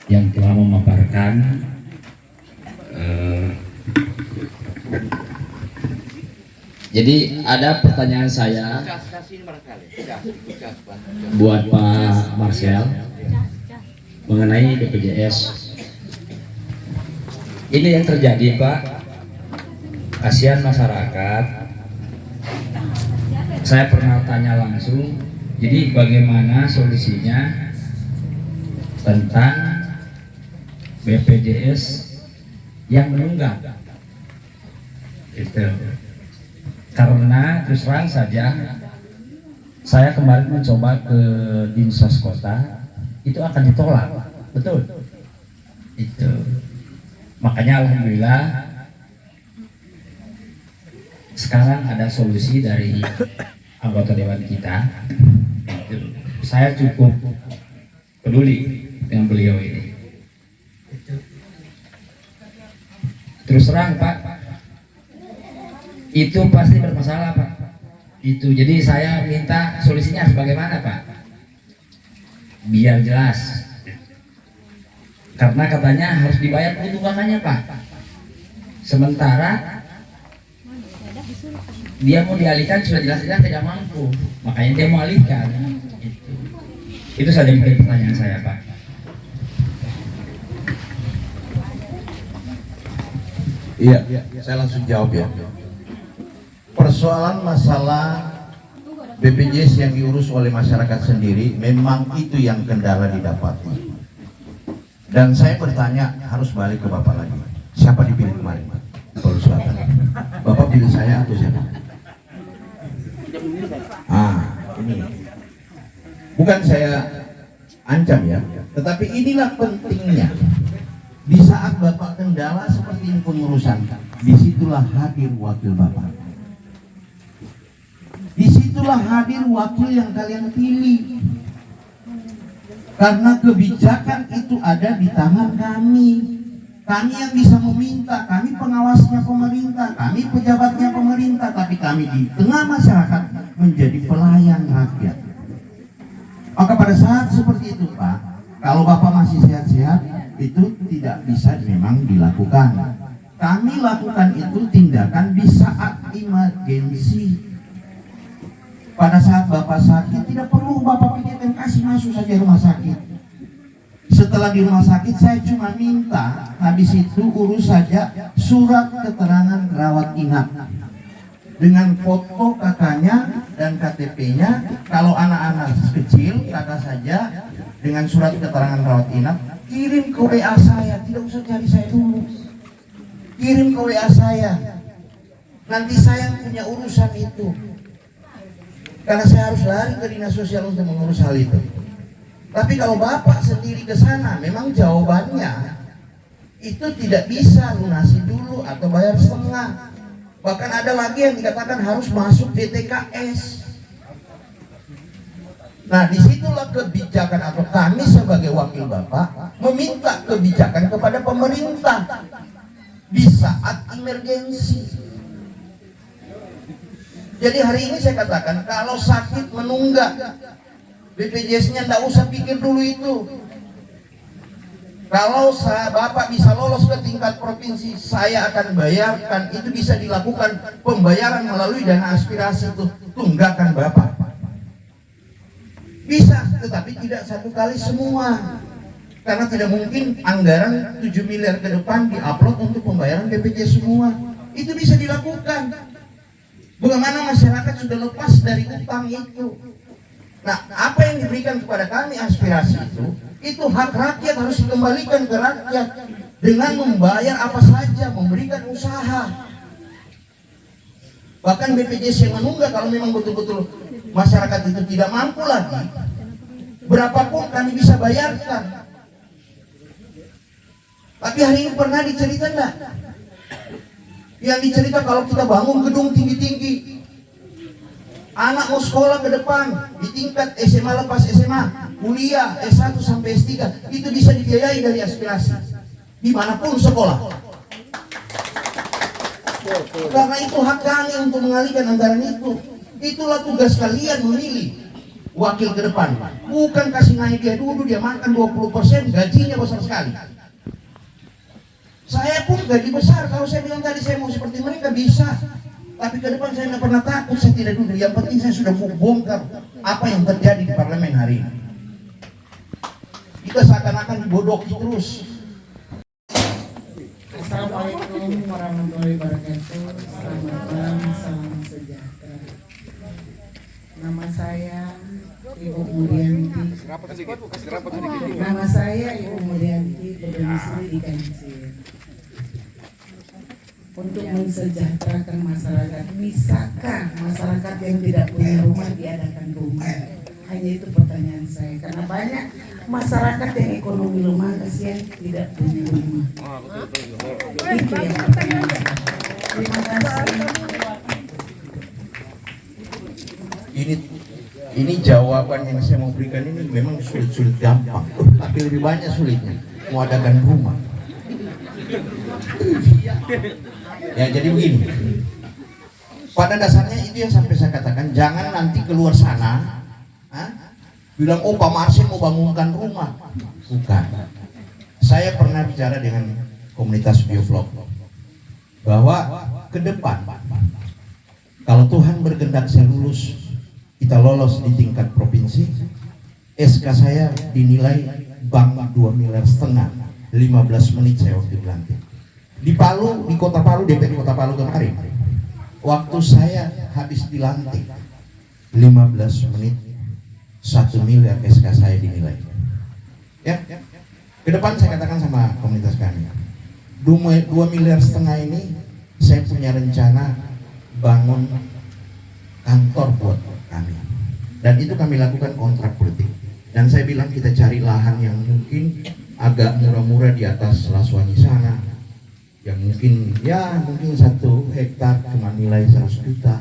yang telah memaparkan jadi ada pertanyaan saya buat Pak Marcel mengenai BPJS. Ini yang terjadi, Pak, kasihan masyarakat. Saya pernah tanya langsung, jadi bagaimana solusinya tentang BPJS yang menunggak itu. Karena terus terang saja saya kemarin mencoba ke Dinsos Kota, itu akan ditolak, betul itu. Makanya alhamdulillah sekarang ada solusi dari anggota dewan kita. Saya cukup peduli dengan beliau ini. Terus terang, Pak, itu pasti bermasalah, Pak. Itu jadi saya minta solusinya harus bagaimana, Pak? Biar jelas. Karena katanya harus dibayar keuntungannya, Pak. Sementara dia mau dialihkan sudah jelas-jelas tidak mampu, makanya dia mau alihkan. Itu saja mungkin pertanyaan saya, Pak. Iya, saya langsung jawab ya. Persoalan masalah BPJS yang diurus oleh masyarakat sendiri memang itu yang kendala didapati. Dan saya bertanya, harus balik ke Bapak lagi. Siapa dipilih kemarin, Pak? Palu Selatan. Bapak pilih saya atau siapa? Ini. Bukan saya ancam ya, tetapi inilah pentingnya. Di saat Bapak kendala seperti ini pengurusan, disitulah hadir wakil Bapak. Disitulah hadir wakil yang kalian pilih. Karena kebijakan itu ada di tangan kami. Kami yang bisa meminta, kami pengawasnya pemerintah, kami pejabatnya pemerintah, tapi kami di tengah masyarakat menjadi pelayan rakyat. Maka pada saat seperti itu, Pak, kalau Bapak masih sehat-sehat, itu tidak bisa memang dilakukan. Kami lakukan itu tindakan di saat emergensi. Pada saat Bapak sakit, tidak perlu Bapak pikirkan, kasih masuk saja rumah sakit. Setelah di rumah sakit, saya cuma minta habis itu urus saja surat keterangan rawat inap dengan foto kakaknya dan KTP-nya. Kalau anak-anak kecil, kakak saja dengan surat keterangan rawat inap, kirim ke WA saya, tidak usah cari saya dulu. Kirim ke WA saya, nanti saya punya urusan itu. Karena saya harus lari ke dinas sosial untuk mengurus hal itu. Tapi kalau Bapak sendiri ke sana, memang jawabannya itu tidak bisa lunasi dulu atau bayar setengah. Bahkan ada lagi yang dikatakan harus masuk DTKS. Nah, disitulah kebijakan atau kami sebagai wakil Bapak meminta kebijakan kepada pemerintah di saat emergensi. Jadi hari ini saya katakan, kalau sakit menunggak, BPJS-nya tidak usah pikir dulu itu. Kalau Bapak bisa lolos ke tingkat provinsi, saya akan bayarkan. Itu bisa dilakukan pembayaran melalui dana aspirasi itu, tunggakan Bapak. Bisa, tetapi tidak satu kali semua. Karena tidak mungkin anggaran 7 miliar ke depan diupload untuk pembayaran BPJS semua. Itu bisa dilakukan. Bagaimana masyarakat sudah lepas dari utang itu. Nah, apa yang diberikan kepada kami aspirasi itu hak rakyat harus dikembalikan ke rakyat dengan membayar apa saja, memberikan usaha. Bahkan BPJS yang menunggak, kalau memang betul-betul masyarakat itu tidak mampu lagi, berapapun kami bisa bayarkan. Tapi hari ini pernah diceritakan enggak? Yang dicerita kalau kita bangun gedung tinggi-tinggi, anak mau sekolah ke depan di tingkat SMA lepas SMA, kuliah S1 sampai S3, itu bisa dibiayai dari aspirasi dimanapun sekolah. Karena itu hak kami untuk mengalihkan anggaran itu. Itulah tugas kalian memilih. wakil ke depan, bukan kasih naik dia dulu, dia makan 20%, gajinya besar sekali. Saya pun gaji besar, kalau saya bilang tadi saya mau seperti mereka bisa, tapi ke depan saya tidak pernah takut, saya tidak dulu. Yang penting saya sudah mau bongkar apa yang terjadi di parlemen hari ini. Kita seakan-akan dibodohi terus. Assalamualaikum warahmatullahi wabarakatuh. Selamat malam, salam sejahtera. Nama saya Ibu Murianti. Nama saya Ibu Murianti, berdomisili di Kancil. Untuk mensejahterakan masyarakat, bisakah masyarakat yang tidak punya rumah diadakan rumah? Hanya itu pertanyaan saya, karena banyak masyarakat yang ekonomi lemah kasihan tidak punya rumah. Itu yang pertanyaan saya. Terima kasih. Ini jawaban yang saya mau berikan ini memang sulit-sulit gampang, tapi lebih banyak sulitnya mau adakan rumah. Ya jadi begini, pada dasarnya itu yang sampai saya katakan, jangan nanti keluar sana bilang oh Pak Marsin mau bangunkan rumah. Bukan. Saya pernah bicara dengan komunitas biovlog bahwa ke depan kalau Tuhan berkehendak saya lulus, kita lolos di tingkat provinsi, SK saya dinilai bank 2,5 miliar, 15 menit saya waktu dilantik. Di Palu, di kota Palu, DPD kota Palu kemarin, waktu saya habis dilantik 15 menit 1 miliar SK saya dinilai. Ya, ke depan saya katakan sama komunitas kami, 2,5 miliar ini saya punya rencana bangun kantor buat kami, dan itu kami lakukan kontrak politik. Dan saya bilang kita cari lahan yang mungkin agak murah-murah di atas Laswangi sana, yang mungkin 1 hektar cuma nilai 100 juta.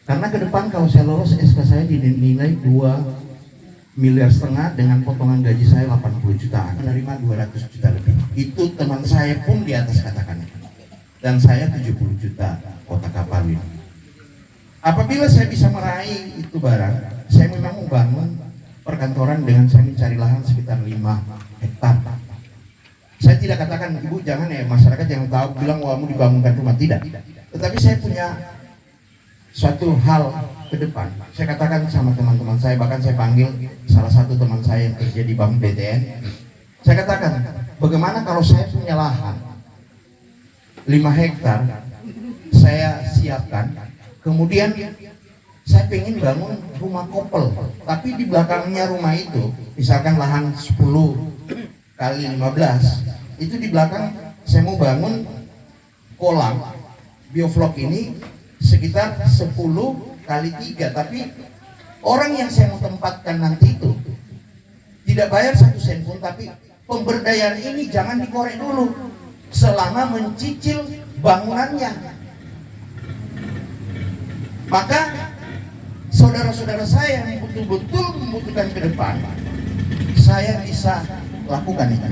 Karena ke depan kalau saya lolos SK saya dinilai 2,5 miliar dengan potongan gaji saya 80 jutaan, menerima 200 juta lebih. Itu teman saya pun di atas katakan, dan saya 70 juta kota kapal ini. Apabila saya bisa meraih itu barang, saya memang mau bangun perkantoran dengan saya mencari lahan sekitar 5 hektar. Saya tidak katakan, ibu jangan ya, masyarakat yang tahu bilang wah mau dibangunkan rumah, tidak. Tetapi saya punya suatu hal ke depan. Saya katakan sama teman-teman saya, bahkan saya panggil salah satu teman saya yang kerja di Bank BTN. Saya katakan, bagaimana kalau saya punya lahan 5 hektar, saya siapkan, kemudian saya pengen bangun rumah kopel, tapi di belakangnya rumah itu, misalkan lahan 10 kali 15, itu di belakang saya mau bangun kolam biovlog ini sekitar 10 kali 3, tapi orang yang saya mau tempatkan nanti itu tidak bayar 1 sen pun, tapi pemberdayaan ini jangan dikorek dulu selama mencicil bangunannya. Maka saudara-saudara saya yang betul-betul membutuhkan ke depan, saya bisa lakukan itu.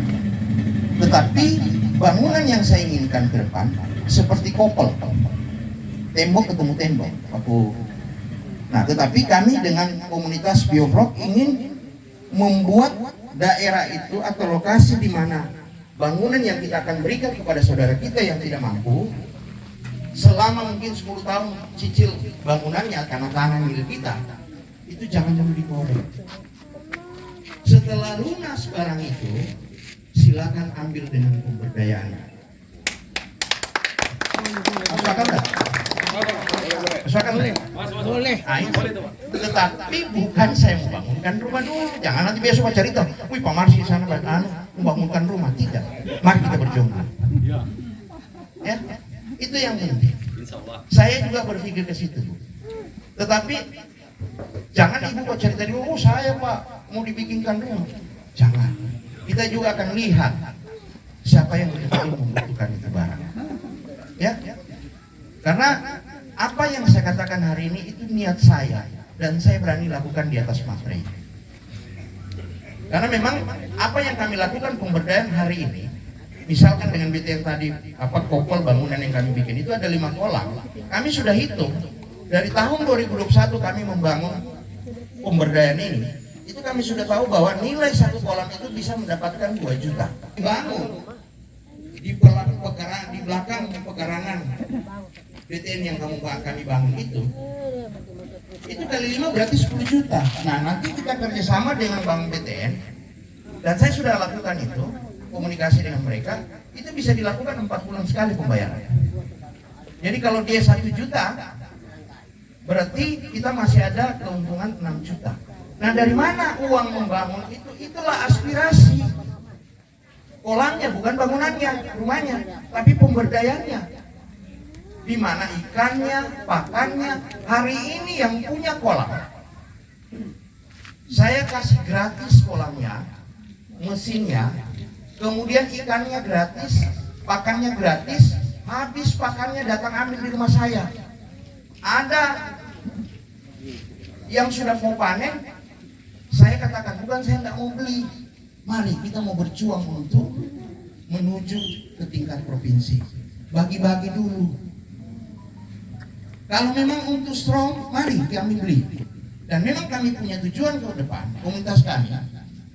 Tetapi bangunan yang saya inginkan ke depan seperti kopel, tembok ketemu tembok. Nah, tetapi kami dengan komunitas biovlog ingin membuat daerah itu atau lokasi di mana bangunan yang kita akan berikan kepada saudara kita yang tidak mampu, selama mungkin 10 tahun cicil bangunannya karena tanah milik kita, itu jangan dulu dikorek. Setelah lunas barang itu, silakan ambil dengan pemberdayaan. Masuk akal enggak? Masuk akal enggak? Boleh. Tetapi bukan saya membangunkan rumah dulu. Jangan nanti besok cari tahu, wih Pak Marsi di sana membangunkan rumah. Tidak. Mari kita berjuang. Ya, itu yang penting. Saya juga berpikir ke situ. Tetapi jangan ibu kok cari tadi, oh saya Pak mau dibikinkan rumah. Jangan. Kita juga akan lihat siapa yang betul-betul membutuhkan itu barang. Ya, karena apa yang saya katakan hari ini itu niat saya, dan saya berani lakukan di atas materi. Karena memang apa yang kami lakukan pemberdayaan hari ini, misalkan dengan BTN tadi, kopel bangunan yang kami bikin itu ada 5 kolam. Kami sudah hitung dari tahun 2021 kami membangun pemberdayaan ini, itu kami sudah tahu bahwa nilai satu kolam itu bisa mendapatkan 2 juta. Bangun di belakang pekarangan BTN yang kami bangun itu kali 5 berarti 10 juta. Nah, nanti kita kerjasama dengan Bank BTN, dan saya sudah lakukan itu, komunikasi dengan mereka, itu bisa dilakukan 4 bulan sekali pembayaran. Jadi kalau dia 1 juta, berarti kita masih ada keuntungan 6 juta. Nah, dari mana uang membangun itu? Itulah aspirasi. Kolamnya bukan bangunannya, rumahnya, tapi pemberdayaannya. Di mana ikannya, pakannya, hari ini yang punya kolam, saya kasih gratis kolamnya, mesinnya, kemudian ikannya gratis, pakannya gratis, habis pakannya datang ambil di rumah saya. Ada yang sudah mau panen, saya katakan, bukan saya nggak mau beli, mari kita mau berjuang untuk menuju ke tingkat provinsi, bagi-bagi dulu. Kalau memang untuk strong, mari kami beli. Dan memang kami punya tujuan ke depan, komunitas kami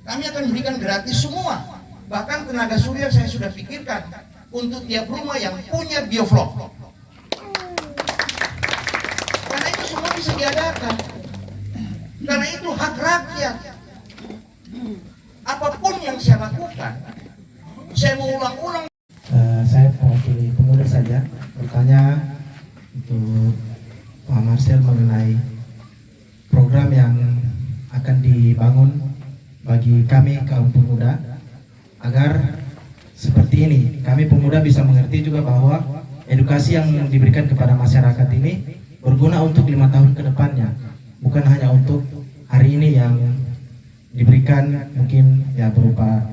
akan berikan gratis semua. Bahkan tenaga surya saya sudah pikirkan untuk tiap rumah yang punya bioflok. Karena itu semua bisa diadakan. Karena itu hak rakyat. Apapun yang saya lakukan, saya mau ulang-ulang. Saya mewakili pemuda saja bertanya untuk Pak Marcel mengenai program yang akan dibangun bagi kami kaum pemuda agar seperti ini kami pemuda bisa mengerti juga bahwa edukasi yang diberikan kepada masyarakat ini berguna untuk 5 tahun ke depannya, bukan hanya untuk hari ini yang diberikan mungkin ya berupa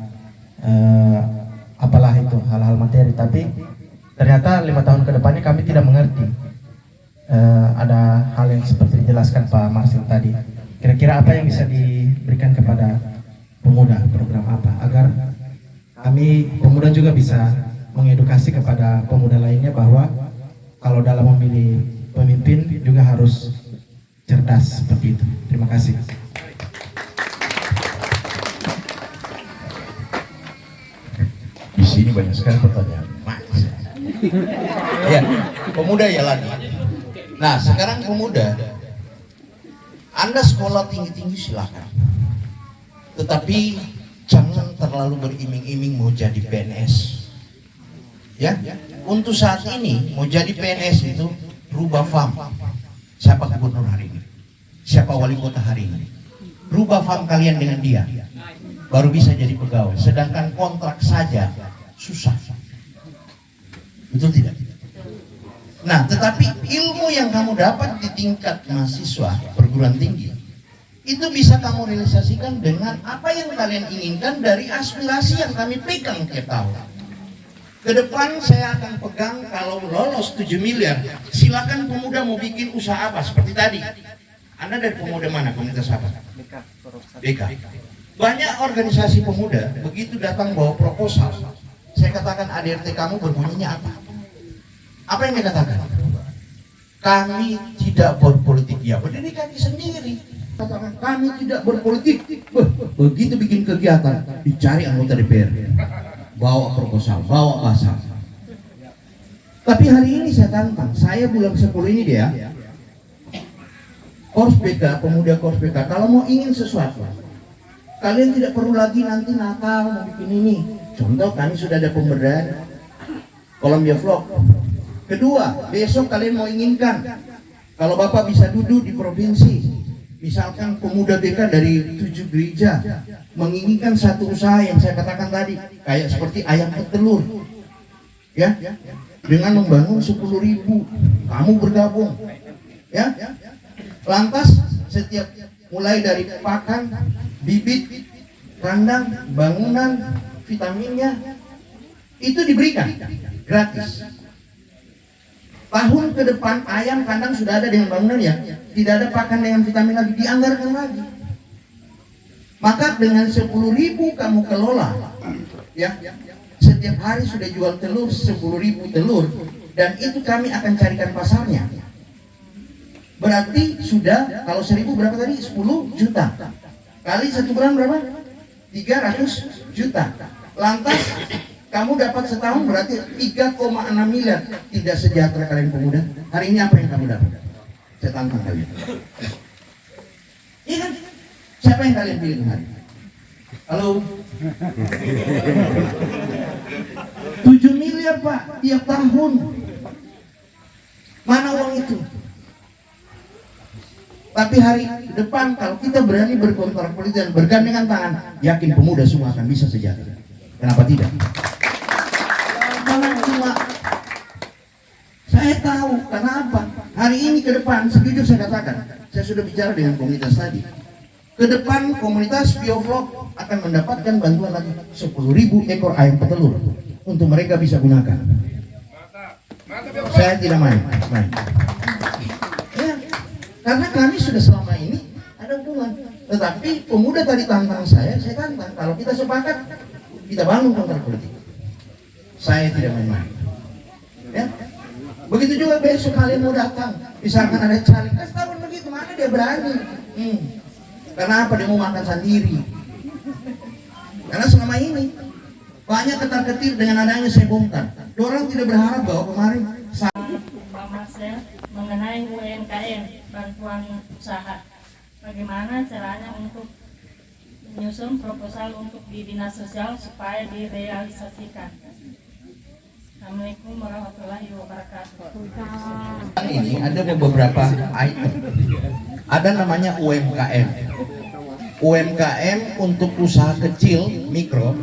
apalah itu hal-hal materi, tapi ternyata 5 tahun ke depannya kami tidak mengerti. Ada hal yang seperti dijelaskan Pak Marcel tadi. Kira-kira apa yang bisa diberikan kepada pemuda, program apa agar kami pemuda juga bisa mengedukasi kepada pemuda lainnya bahwa kalau dalam memilih pemimpin juga harus cerdas seperti itu. Terima kasih. Di sini banyak sekali pertanyaan. Ya, pemuda ya lagi. Nah, sekarang pemuda, Anda sekolah tinggi-tinggi silakan. Tetapi jangan terlalu beriming-iming mau jadi PNS. Ya, untuk saat ini mau jadi PNS itu rubah FAM. Siapa gubernur hari ini? Siapa wali kota hari ini? Rubah FAM kalian dengan dia, baru bisa jadi pegawai. Sedangkan kontrak saja susah. Betul tidak? Nah, tetapi ilmu yang kamu dapat di tingkat mahasiswa perguruan tinggi itu bisa kamu realisasikan dengan apa yang kalian inginkan dari aspirasi yang kami pegang tiap tahun. Ke depan saya akan pegang kalau lolos 7 miliar, silakan pemuda mau bikin usaha apa seperti tadi. Anda dari pemuda mana? Komunitas apa? BK. Banyak organisasi pemuda begitu datang bawa proposal, saya katakan ADRT kamu berbunyinya apa? Apa yang dia katakan? Kami tidak berpolitik. Ya, berdiri kaki sendiri. Katakan kami tidak berpolitik. Begitu bikin kegiatan, dicari anggota DPR, bawa proposal, bawa pasal. Tapi hari ini saya tantang, saya bulan 10 ini dia, Kors BK, pemuda Kors BK, kalau mau ingin sesuatu, kalian tidak perlu lagi nanti nakal mau bikin ini. Contoh, kami sudah ada pemberdayaan kolam bioflok. Kedua, besok kalian mau inginkan, kalau Bapak bisa duduk di provinsi, misalkan pemuda BK dari 7 gereja menginginkan satu usaha yang saya katakan tadi, kayak seperti ayam petelur, ya, dengan membangun 10.000, kamu bergabung, ya. Lantas setiap mulai dari pakan, bibit, kandang, bangunan, vitaminnya itu diberikan gratis. Tahun ke depan ayam kandang sudah ada dengan bangunan ya, tidak ada pakan dengan vitamin lagi, dianggarkan lagi. Maka dengan 10.000 kamu kelola, ya, setiap hari sudah jual telur 10.000 telur, dan itu kami akan carikan pasarnya. Berarti sudah, kalau 1.000 berapa tadi? 10 juta. Kali 1 bulan berapa? 300 juta. Lantas kamu dapat setahun berarti 3,6 miliar. Tidak sejahtera kalian pemuda. Hari ini apa yang kamu dapat? Saya tantang kalian. Iya kan? Siapa yang kalian pilih kemarin? Halo? 7 miliar Pak, tiap tahun. Mana uang itu? Tapi hari depan kalau kita berani berkontrak politik dan bergandengan tangan, yakin pemuda semua akan bisa sejahtera. Kenapa tidak? Jangan cuma saya tahu karena apa? Hari ini ke depan, sejujur saya katakan, saya sudah bicara dengan komunitas tadi. Ke depan komunitas bioflok akan mendapatkan bantuan lagi 10.000 ekor ayam petelur untuk mereka bisa gunakan. Saya tidak main. Ya, karena kami sudah selama ini ada hubungan. Tetapi pemuda tadi tantang saya tantang. Kalau kita sepakat, kita bangun kontrak politik. Saya tidak main-main. Ya. Begitu juga besok kalian mau datang, misalkan ada caleg, kasih tahu begitu, mana dia berani. Karena apa? Dia mau makan sendiri. Karena selama ini banyak ketar-ketir dengan adanya saya bongkar. Orang tidak berharap bahwa kemarin Pak Marcel mengenai UMKM bantuan usaha. Bagaimana caranya untuk menyusun proposal untuk di dinas sosial supaya direalisasikan? Assalamualaikum warahmatullahi wabarakatuh. ini ada beberapa item. Ada namanya UMKM. UMKM untuk usaha kecil, mikro,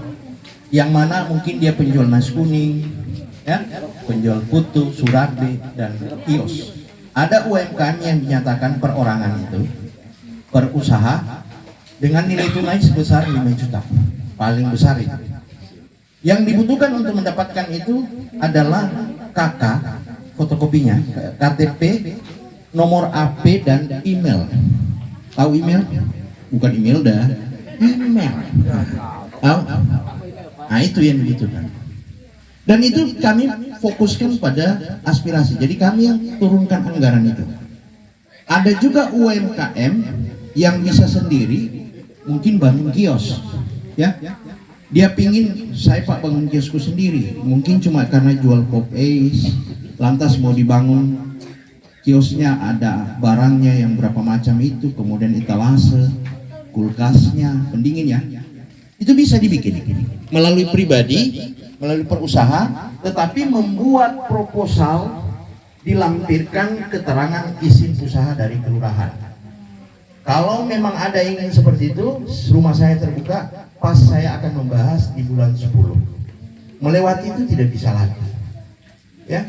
yang mana mungkin dia penjual nasi kuning, ya, penjual putu, surabe, dan kios. Ada UMKM yang dinyatakan perorangan itu, per usaha, dengan nilai tunai sebesar 5 juta, paling besar itu. Yang dibutuhkan untuk mendapatkan itu adalah KK, fotokopinya, KTP, nomor AP, dan email. Tahu email? Bukan email dah, email. Tahu? Nah itu yang dibutuhkan. Dan itu kami fokuskan pada aspirasi. Jadi kami yang turunkan anggaran itu. Ada juga UMKM yang bisa sendiri, mungkin bangun kios, ya. Dia pingin saya Pak bangun kiosku sendiri, mungkin cuma karena jual pop es, lantas mau dibangun kiosnya ada barangnya yang berapa macam itu, kemudian etalase, kulkasnya, pendingin ya. Itu bisa dibikin melalui pribadi, melalui perusahaan, tetapi membuat proposal, dilampirkan keterangan izin usaha dari kelurahan. Kalau memang ada yang ingin seperti itu, rumah saya terbuka, pas saya akan membahas di bulan 10. Melewati itu tidak bisa lagi. Ya.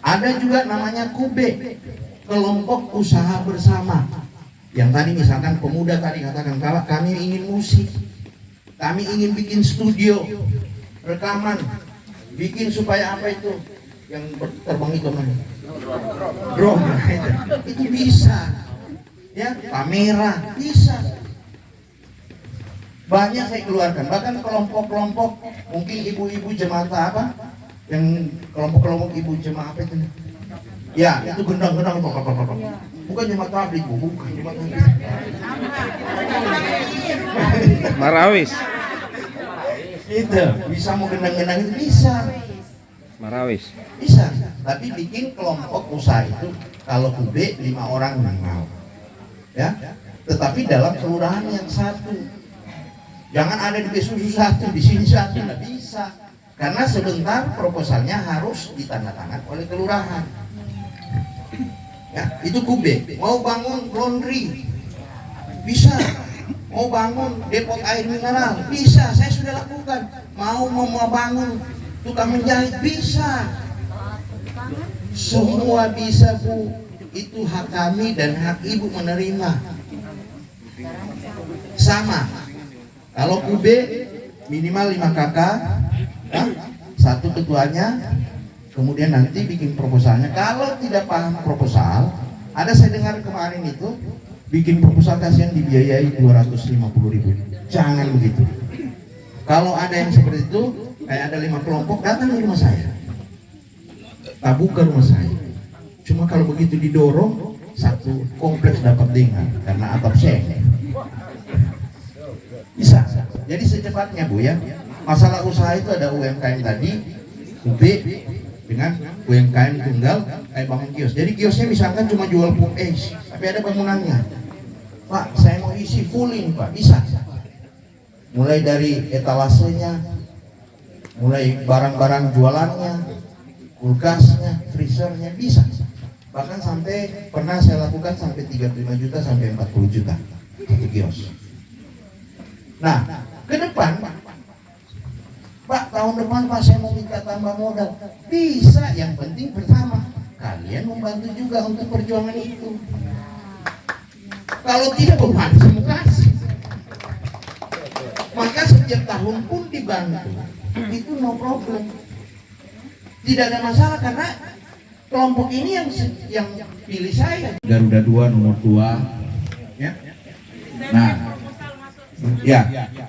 Ada juga namanya KUBE, kelompok usaha bersama. Yang tadi misalkan pemuda tadi katakan, kalau kami ingin musik, kami ingin bikin studio, rekaman, bikin supaya apa itu yang terbang itu namanya? Drone. Itu bisa. Ya, kamera bisa. Banyak saya keluarkan, bahkan kelompok-kelompok mungkin ibu-ibu jemaat apa yang kelompok-kelompok ibu jemaah apa itu ya, itu gendang-gendang bukan jemaat tabligh, bukan jemaat tabligh. Marawis. Itu bisa mau gendang-gendang itu bisa. Marawis. Bisa, tapi bikin kelompok usaha itu kalau UB 5 orang mau. Ya, tetapi dalam kelurahan yang satu. Jangan ada di Besusu satu, di sini satu, nggak bisa. Karena sebentar proposalnya harus ditandatangan oleh kelurahan. Ya, itu KUBE. Mau bangun laundry, bisa. Mau bangun depot air mineral, bisa. Saya sudah lakukan. Mau bangun tukang menjahit, bisa. Semua bisa Bu. Itu hak kami dan hak ibu menerima. Sama. Kalau UB minimal 5 KK, satu ketuanya, kemudian nanti bikin proposalnya. Kalau tidak paham proposal, ada saya dengar kemarin itu bikin proposal kasihan dibiayai 250.000. Jangan begitu. Kalau ada yang seperti itu, kayak ada 5 kelompok datang ke rumah saya, tabung ke rumah saya. Cuma kalau begitu didorong, satu kompleks dapat dengar karena atap seng. Bisa. Jadi secepatnya Bu ya, masalah usaha itu ada UMKM tadi, UB dengan UMKM tunggal kayak bangun kios. Jadi kiosnya misalkan cuma jual pump tapi ada bangunannya. Pak, saya mau isi full ini Pak, bisa. Mulai dari etalasenya, mulai barang-barang jualannya, kulkasnya, freezernya, bisa. Bahkan sampai pernah saya lakukan sampai 35 juta sampai 40 juta satu kios. Nah, ke depan Pak, tahun depan Pak saya mau minta tambah modal. Bisa, yang penting pertama kalian membantu juga untuk perjuangan itu. Kalau tidak beban saya mau kasih. Maka setiap tahun pun dibantu, itu no problem. Tidak ada masalah karena kelompok ini yang pilih saya. Garuda 2 nomor 2 ya. Nah, ya,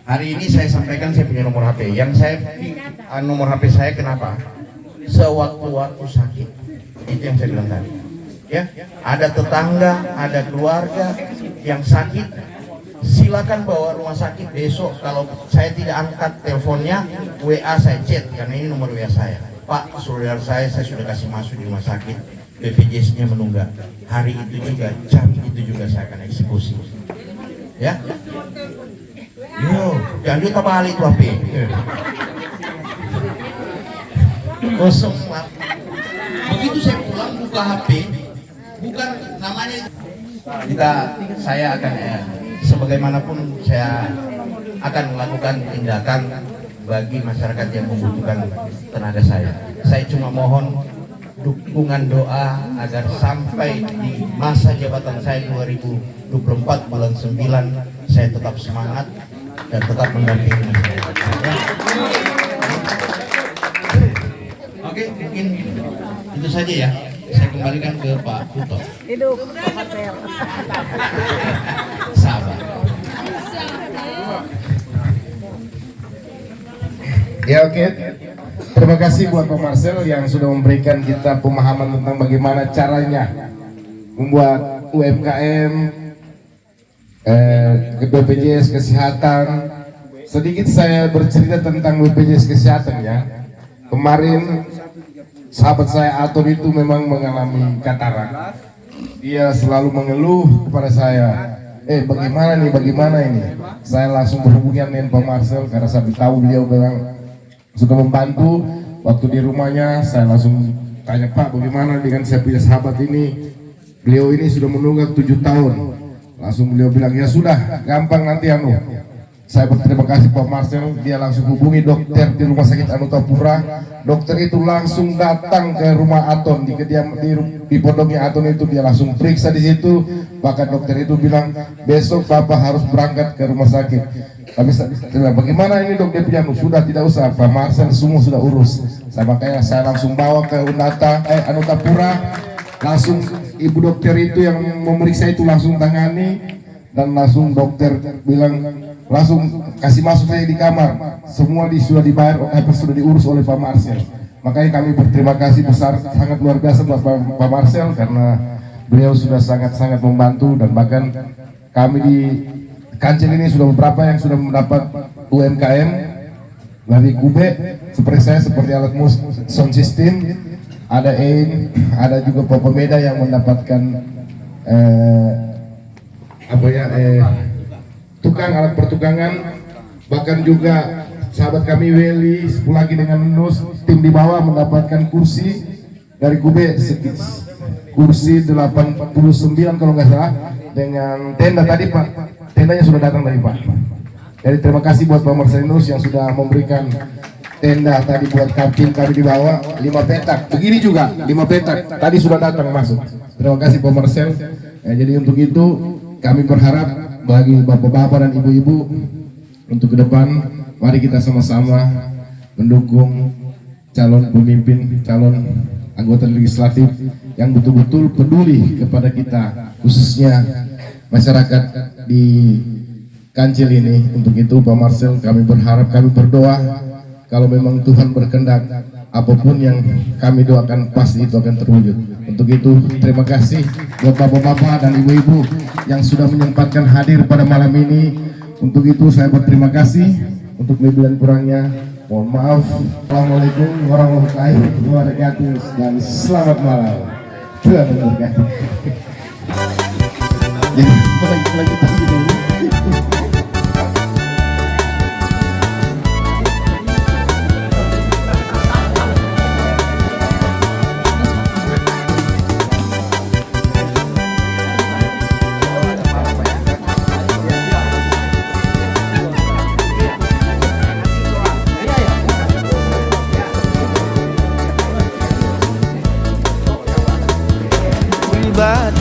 hari ini saya sampaikan saya punya nomor HP. Yang saya nomor HP saya kenapa? Sewaktu-waktu sakit. Itu yang saya bilang tadi. Ya, ada tetangga, ada keluarga yang sakit, silakan bawa rumah sakit besok. Kalau saya tidak angkat teleponnya, WA saya chat karena ini nomor WA saya. Pak, saudara saya sudah kasih masuk di rumah sakit, BPJS-nya menunggak. Hari itu juga, jam itu juga saya akan eksekusi. Ya, yo, jangan lupa balik itu HP. Kosong Pak. Begitu saya pulang buka HP, bukan namanya saya akan sebagaimanapun saya akan melakukan tindakan bagi masyarakat yang membutuhkan tenaga saya. Saya cuma mohon dukungan doa agar sampai di masa jabatan saya 2024 bulan 9 saya tetap semangat dan tetap mendampingi masyarakat. Oke, mungkin itu saja ya. Saya kembalikan ke Pak Puto. Hidup hotel. Sabar. Ya oke. Terima kasih buat Pak Marcel yang sudah memberikan kita pemahaman tentang bagaimana caranya membuat UMKM, BPJS Kesehatan. Sedikit saya bercerita tentang BPJS Kesehatan ya. Kemarin sahabat saya Aton itu memang mengalami katarak. Dia selalu mengeluh kepada saya, bagaimana ini? Saya langsung berhubungan dengan Pak Marcel karena saya tahu beliau memang sudah membantu. Waktu di rumahnya saya langsung tanya, Pak, bagaimana dengan saya punya sahabat ini? Beliau ini sudah menunggak 7 tahun. Langsung beliau bilang, ya sudah, gampang nanti Saya berterima kasih Pak Marcel, dia langsung hubungi dokter di Rumah Sakit Anutapura. Dokter itu langsung datang ke rumah Aton, di pondoknya Aton itu, dia langsung periksa di situ. Bahkan dokter itu bilang, besok Bapak harus berangkat ke rumah sakit. Tapi bagaimana ini dok, dia bilang sudah tidak usah, Pak Marcel semua sudah urus. Makanya saya langsung bawa ke Anutapura, langsung ibu dokter itu yang memeriksa itu langsung tangani, dan langsung dokter bilang langsung kasih masuk saya di kamar. Semua sudah dibayar, sudah diurus oleh Pak Marcel. Makanya kami berterima kasih besar, sangat luar biasa buat Pak Marcel karena beliau sudah sangat-sangat membantu. Dan bahkan kami di Kancil ini sudah beberapa yang sudah mendapat UMKM dari Kube, seperti saya, seperti alat sound system, ada ada juga Popomeda yang mendapatkan tukang alat pertukangan. Bahkan juga sahabat kami Weli, 10 lagi dengan Nus, tim di bawah mendapatkan kursi dari Kube, kursi 89 kalau nggak salah, dengan tenda tadi Pak. Tendanya sudah datang tadi Pak. Jadi terima kasih buat Pak Marcelinus yang sudah memberikan tenda tadi buat kantin kami di bawah, 5 petak. Begini juga 5 petak tadi sudah datang masuk. Terima kasih Pak Marcel. Jadi untuk itu kami berharap bagi bapak-bapak dan ibu-ibu untuk ke depan, mari kita sama-sama mendukung calon pemimpin, calon anggota legislatif yang betul-betul peduli kepada kita, khususnya masyarakat di Kancil ini. Untuk itu Pak Marcel, kami berharap, kami berdoa kalau memang Tuhan berkehendak apapun yang kami doakan pasti itu akan terwujud. Untuk itu terima kasih buat bapak-bapak dan ibu-ibu yang sudah menyempatkan hadir pada malam ini. Untuk itu saya berterima kasih. Untuk lebih dan kurangnya mohon maaf. Assalamualaikum warahmatullahi wabarakatuh dan selamat malam. Tuhan memberkati. Jadi lanjut dulu. Pribadi